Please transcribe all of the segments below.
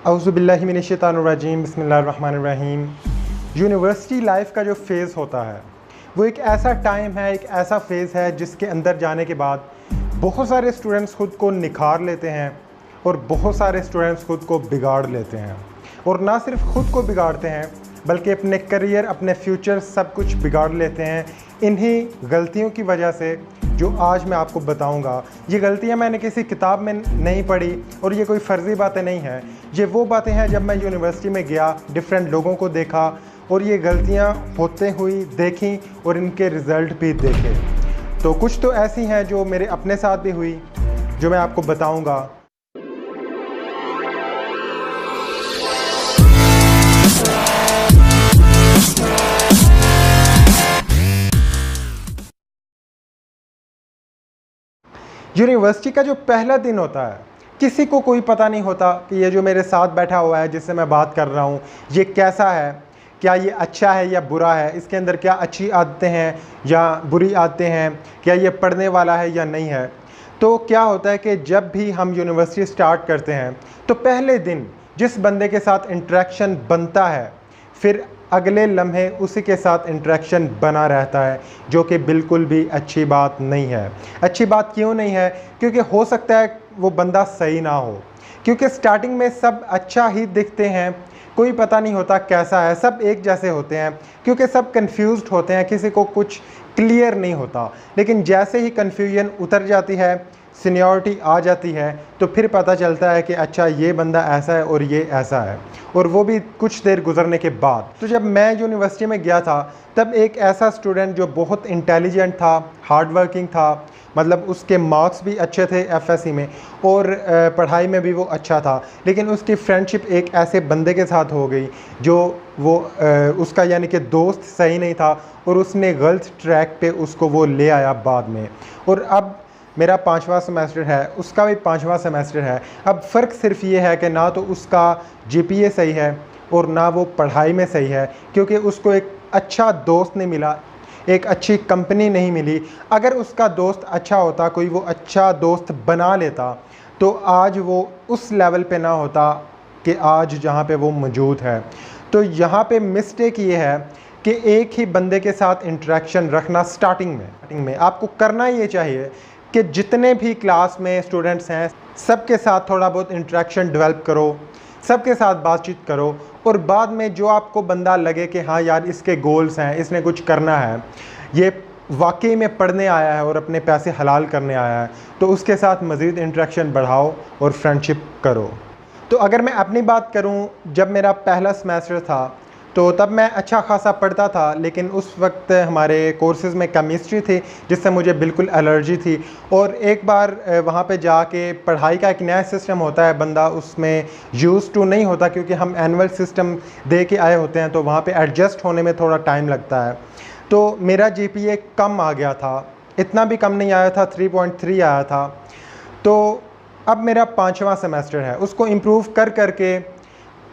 औज़ुबिल्लाहि मिनश्शैतानिर्रजीम बिस्मिल्लाहिर्रहमानिर्रहीम। University life का जो फ़ेज़ होता है वो एक ऐसा टाइम है, एक ऐसा फ़ेज़ है जिसके अंदर जाने के बाद बहुत सारे स्टूडेंट्स ख़ुद को निखार लेते हैं और बहुत सारे स्टूडेंट्स ख़ुद को बिगाड़ लेते हैं। और ना सिर्फ ख़ुद को बिगाड़ते हैं बल्कि अपने करियर, अपने फ्यूचर सब कुछ बिगाड़ लेते हैं इन्हीं गलतियों की वजह से जो आज मैं आपको बताऊंगा। ये गलतियां मैंने किसी किताब में नहीं पढ़ी और ये कोई फ़र्ज़ी बातें नहीं हैं। ये वो बातें हैं जब मैं यूनिवर्सिटी में गया, डिफरेंट लोगों को देखा और ये गलतियां होते हुई देखी और इनके रिज़ल्ट भी देखे। तो कुछ तो ऐसी हैं जो मेरे अपने साथ भी हुई, जो मैं आपको बताऊँगा। यूनिवर्सिटी का जो पहला दिन होता है, किसी को कोई पता नहीं होता कि ये जो मेरे साथ बैठा हुआ है, जिससे मैं बात कर रहा हूँ, ये कैसा है, क्या ये अच्छा है या बुरा है, इसके अंदर क्या अच्छी आदतें हैं या बुरी आदतें हैं, क्या ये पढ़ने वाला है या नहीं है। तो क्या होता है कि जब भी हम यूनिवर्सिटी स्टार्ट करते हैं तो पहले दिन जिस बंदे के साथ इंटरेक्शन बनता है, फिर अगले लम्हे उसी के साथ इंटरेक्शन बना रहता है, जो कि बिल्कुल भी अच्छी बात नहीं है। अच्छी बात क्यों नहीं है? क्योंकि हो सकता है वो बंदा सही ना हो, क्योंकि स्टार्टिंग में सब अच्छा ही दिखते हैं, कोई पता नहीं होता कैसा है, सब एक जैसे होते हैं क्योंकि सब कंफ्यूज्ड होते हैं, किसी को कुछ क्लियर नहीं होता। लेकिन जैसे ही कन्फ्यूजन उतर जाती है, सीनियरिटी आ जाती है, तो फिर पता चलता है कि अच्छा ये बंदा ऐसा है और ये ऐसा है, और वो भी कुछ देर गुजरने के बाद। तो जब मैं यूनिवर्सिटी में गया था तब एक ऐसा स्टूडेंट जो बहुत इंटेलिजेंट था, हार्ड वर्किंग था, मतलब उसके मार्क्स भी अच्छे थे एफएससी में और पढ़ाई में भी वो अच्छा था, लेकिन उसकी फ्रेंडशिप एक ऐसे बंदे के साथ हो गई जो उसका यानी कि दोस्त सही नहीं था और उसने गलत ट्रैक पे उसको वो ले आया बाद में। और अब मेरा 5वां सेमेस्टर है, उसका भी 5वां सेमेस्टर है। अब फ़र्क सिर्फ ये है कि ना तो उसका जीपीए सही है और ना वो पढ़ाई में सही है, क्योंकि उसको एक अच्छा दोस्त नहीं मिला, एक अच्छी कंपनी नहीं मिली। अगर उसका दोस्त अच्छा होता, कोई वो अच्छा दोस्त बना लेता, तो आज वो उस लेवल पे ना होता कि आज जहाँ पे वो मौजूद है। तो यहाँ पे मिस्टेक ये है कि एक ही बंदे के साथ इंटरेक्शन रखना स्टार्टिंग में आपको करना ये चाहिए कि जितने भी क्लास में स्टूडेंट्स हैं सबके साथ थोड़ा बहुत इंटरेक्शन डेवलप करो, सबके साथ बातचीत करो, और बाद में जो आपको बंदा लगे कि हाँ यार इसके गोल्स हैं, इसने कुछ करना है, ये वाकई में पढ़ने आया है और अपने पैसे हलाल करने आया है, तो उसके साथ मज़ीद इंटरेक्शन बढ़ाओ और फ्रेंडशिप करो। तो अगर मैं अपनी बात करूं, जब मेरा पहला सेमेस्टर था तो तब मैं अच्छा खासा पढ़ता था, लेकिन उस वक्त हमारे कोर्सेज़ में केमिस्ट्री थी जिससे मुझे बिल्कुल एलर्जी थी। और एक बार वहाँ पे जाके पढ़ाई का एक नया सिस्टम होता है, बंदा उसमें यूज़ टू नहीं होता क्योंकि हम एनुअल सिस्टम दे के आए होते हैं, तो वहाँ पे एडजस्ट होने में थोड़ा टाइम लगता है। तो मेरा जीपीए कम आ गया था, इतना भी कम नहीं आया था, 3.3 आया था। तो अब मेरा 5वां सेमेस्टर है, उसको इम्प्रूव कर करके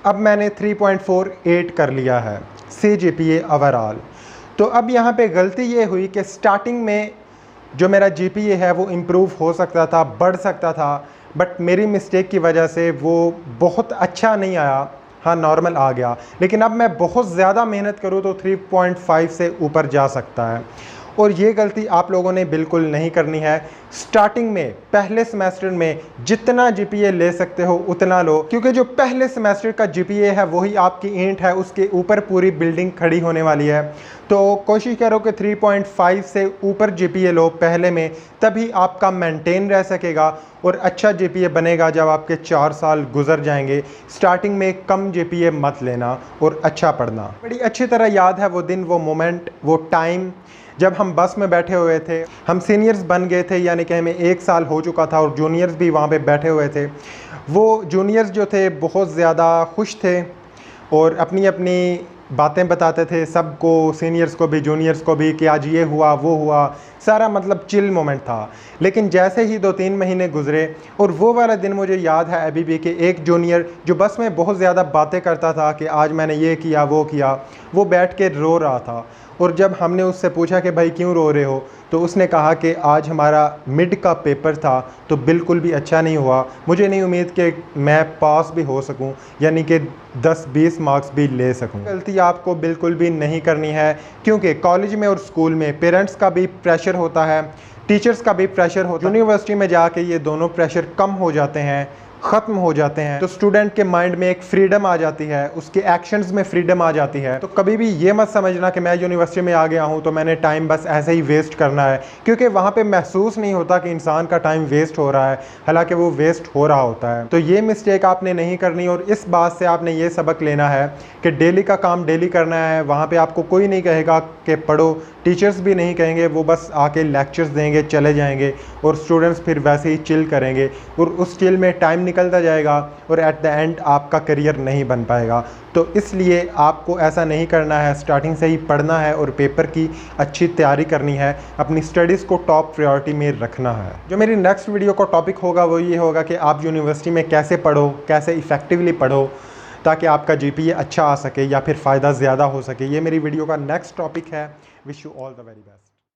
अब मैंने 3.48 कर लिया है CGPA ओवरऑल। तो अब यहाँ पे गलती ये हुई कि स्टार्टिंग में जो मेरा GPA है वो इम्प्रूव हो सकता था, बढ़ सकता था, बट मेरी मिस्टेक की वजह से वो बहुत अच्छा नहीं आया, हाँ नॉर्मल आ गया। लेकिन अब मैं बहुत ज़्यादा मेहनत करूँ तो 3.5 से ऊपर जा सकता है, और ये गलती आप लोगों ने बिल्कुल नहीं करनी है। स्टार्टिंग में पहले सेमेस्टर में जितना जीपीए ले सकते हो उतना लो, क्योंकि जो पहले सेमेस्टर का जीपीए है वही आपकी ईंट है, उसके ऊपर पूरी बिल्डिंग खड़ी होने वाली है। तो कोशिश करो कि 3.5 से ऊपर जीपीए लो पहले में, तभी आपका मेंटेन रह सकेगा और अच्छा जीपीए बनेगा जब आपके 4 साल गुजर जाएंगे। स्टार्टिंग में कम जीपीए मत लेना और अच्छा पढ़ना। बड़ी अच्छी तरह याद है वो दिन, वो मोमेंट, वो टाइम जब हम बस में बैठे हुए थे, हम सीनियर्स बन गए थे, यानी कि हमें 1 साल हो चुका था और जूनियर्स भी वहाँ पे बैठे हुए थे। वो जूनियर्स जो थे बहुत ज़्यादा खुश थे और अपनी अपनी बातें बताते थे सबको, सीनियर्स को भी जूनियर्स को भी, कि आज ये हुआ वो हुआ, सारा मतलब चिल मोमेंट था। लेकिन जैसे ही 2-3 महीने गुजरे, और वो वाला दिन मुझे याद है अभी भी कि एक जूनियर जो बस में बहुत ज़्यादा बातें करता था कि आज मैंने ये किया वो किया, वो बैठ के रो रहा था। और जब हमने उससे पूछा कि भाई क्यों रो रहे हो, तो उसने कहा कि आज हमारा मिड का पेपर था तो बिल्कुल भी अच्छा नहीं हुआ, मुझे नहीं उम्मीद कि मैं पास भी हो सकूं, यानी कि 10-20 मार्क्स भी ले सकूं। गलती आपको बिल्कुल भी नहीं करनी है, क्योंकि कॉलेज में और स्कूल में पेरेंट्स का भी प्रेशर होता है, टीचर्स का भी प्रेशर होता है। यूनिवर्सिटी में जाके ये दोनों प्रेशर कम हो जाते हैं, ख़त्म हो जाते हैं, तो स्टूडेंट के माइंड में एक फ्रीडम आ जाती है, उसके एक्शंस में फ्रीडम आ जाती है। तो कभी भी ये मत समझना कि मैं यूनिवर्सिटी में आ गया हूँ तो मैंने टाइम बस ऐसे ही वेस्ट करना है, क्योंकि वहाँ पे महसूस नहीं होता कि इंसान का टाइम वेस्ट हो रहा है, हालांकि वो वेस्ट हो रहा होता है। तो ये मिस्टेक आपने नहीं करनी, और इस बात से आपने ये सबक लेना है कि डेली का काम डेली करना है। वहाँ पर आपको कोई नहीं कहेगा कि पढ़ो, टीचर्स भी नहीं कहेंगे, वो बस आके लेक्चर्स देंगे, चले जाएंगे, और स्टूडेंट्स फिर वैसे ही चिल करेंगे, और उस चिल में टाइम निकलता जाएगा और एट द एंड आपका करियर नहीं बन पाएगा। तो इसलिए आपको ऐसा नहीं करना है, स्टार्टिंग से ही पढ़ना है और पेपर की अच्छी तैयारी करनी है, अपनी स्टडीज़ को टॉप प्रायोरिटी में रखना है। जो मेरी नेक्स्ट वीडियो का टॉपिक होगा वो ये होगा कि आप यूनिवर्सिटी में कैसे पढ़ो, कैसे इफ़ेक्टिवली पढ़ो ताकि आपका GPA अच्छा आ सके या फिर फ़ायदा ज़्यादा हो सके। ये मेरी वीडियो का नेक्स्ट टॉपिक है। Wish you all the very best.